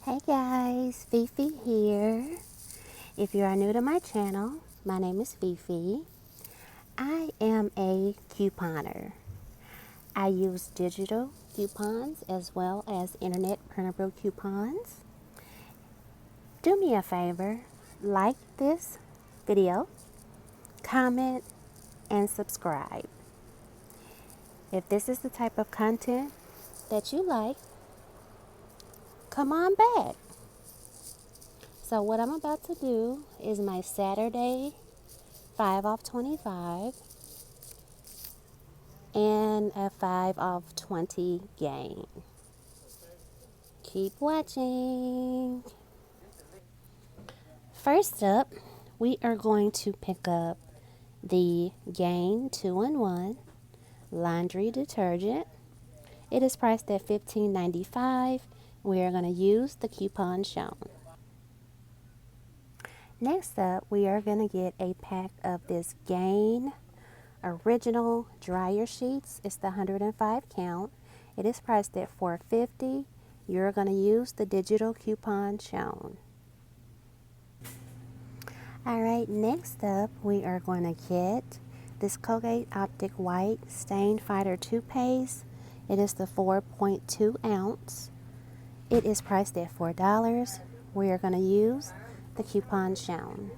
Hey guys, Fifi here. If you are new to my channel, my name is Fifi. I am a couponer. I use digital coupons as well as internet printable coupons. Do me a favor, like this video, comment, and subscribe. If this is the type of content that you like, come on back. So what I'm about to do is my Saturday 5 off 25 and a 5 off 20 gain. Keep watching. First up, we are going to pick up the Gain 2-in-1 laundry detergent. It is priced at $15.95. We are going to use the coupon shown. Next up, we are going to get a pack of this Gain Original Dryer Sheets. It's the 105 count. It is priced at $4.50. You're going to use the digital coupon shown. Alright, next up we are going to get this Colgate Optic White Stain Fighter toothpaste. It is the 4.2 ounce. It is priced at $4. We are going to use the coupon shown.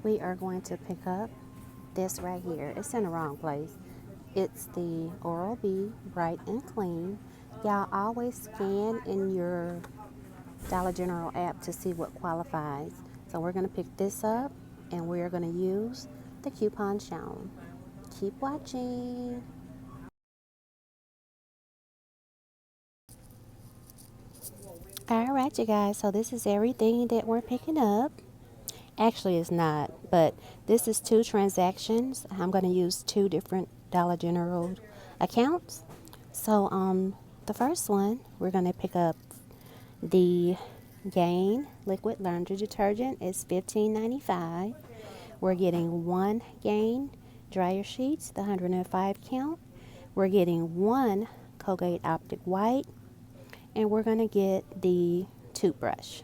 We are going to pick up this right here. It's in the wrong place. It's the Oral-B Bright and Clean. Y'all always scan in your Dollar General app to see what qualifies. So we're going to pick this up and we're going to use the coupon shown. Keep watching. Alright you guys, so this is everything that we're picking up. Actually it's not, but this is 2 transactions. I'm going to use 2 different Dollar General accounts. So the first one, we're going to pick up the Gain liquid laundry detergent. It's $15.95. We're getting 1 Gain dryer sheets, the 105 count. We're getting 1 Colgate Optic White, and we're going to get the toothbrush.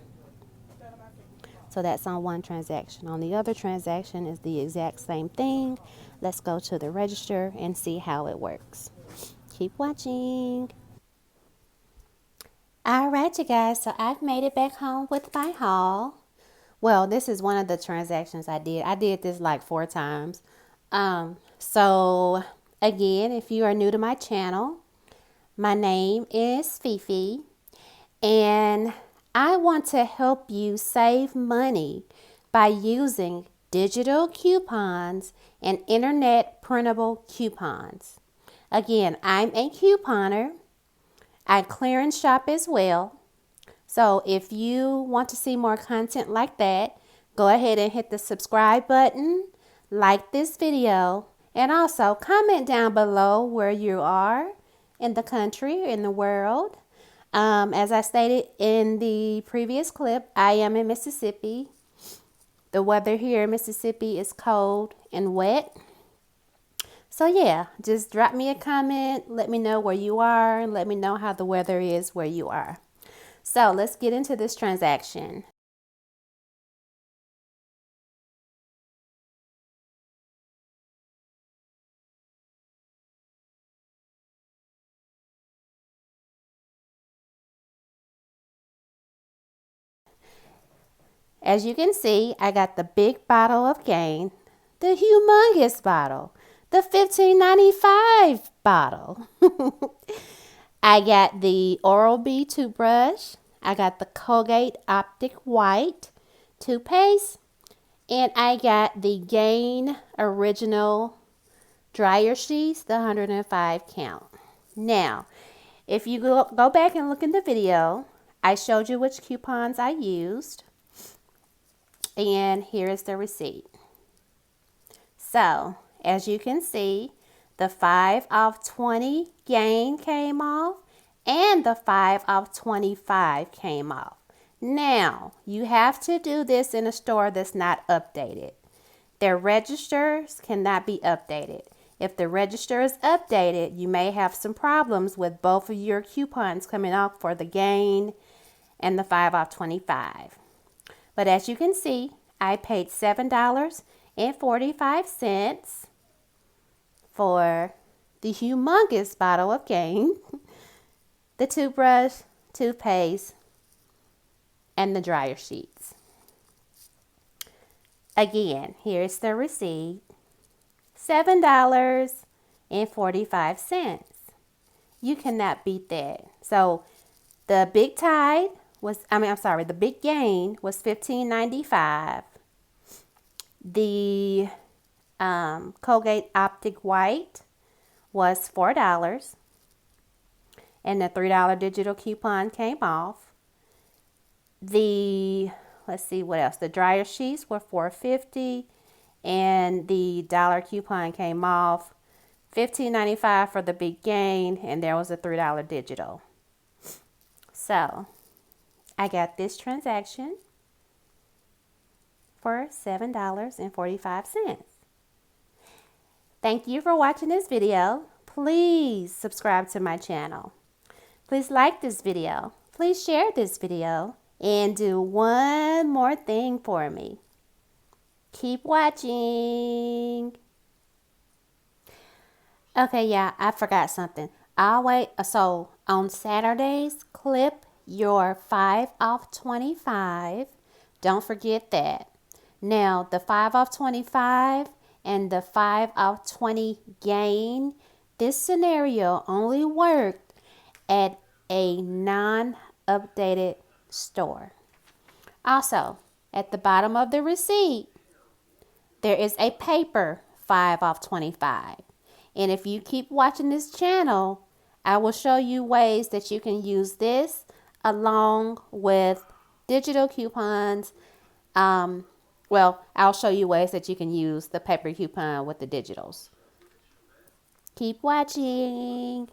So that's on one transaction. On the other transaction is the exact same thing. Let's go to the register and see how it works. Keep watching. Alright you guys, so I've made it back home with my haul. Well, this is one of the transactions I did. I did this like 4 times. So again, if you are new to my channel, my name is Fifi, and I want to help you save money by using digital coupons and internet printable coupons. Again, I'm a couponer. I clearance shop as well. So if you want to see more content like that, go ahead and hit the subscribe button, like this video, and also comment down below where you are in the country, in the world. As I stated in the previous clip, I am in Mississippi. The weather here in Mississippi is cold and wet. So yeah, just drop me a comment, let me know where you are, and let me know how the weather is where you are. So let's get into this transaction. As you can see, I got the big bottle of Gain, the humongous bottle, the $15.95 bottle. I got the Oral-B toothbrush. I got the Colgate Optic White toothpaste. And I got the Gain Original Dryer Sheets, the 105 count. Now, if you go back and look in the video, I showed you which coupons I used. And here is the receipt. So, as you can see, the 5 off 20 gain came off and the 5 off 25 came off. Now, you have to do this in a store that's not updated. Their registers cannot be updated. If the register is updated, you may have some problems with both of your coupons coming off for the gain and the 5 off 25. But as you can see, I paid $7.45 for the humongous bottle of Gain, the toothbrush, toothpaste, and the dryer sheets. Again, here's the receipt. $7.45. You cannot beat that. So the big tide was, the big gain was $15.95. The Colgate Optic White was $4. And the $3 digital coupon came off. Let's see what else. The dryer sheets were $4.50 and the dollar coupon came off. $15.95 for the big gain, and there was a $3 digital. So I got this transaction for $7.45. Thank you for watching this video. Please subscribe to my channel. Please like this video. Please share this video. And do one more thing for me. Keep watching. Okay, yeah, I forgot something. So on Saturdays, clip your 5 off 25. Don't forget that. Now, the 5 off 25 and the 5 off 20 gain, this scenario only worked at a non-updated store. Also, at the bottom of the receipt, there is a paper 5 off 25. And if you keep watching this channel, I will show you ways that you can use this along with digital coupons. I'll show you ways that you can use the paper coupon with the digitals. Keep watching.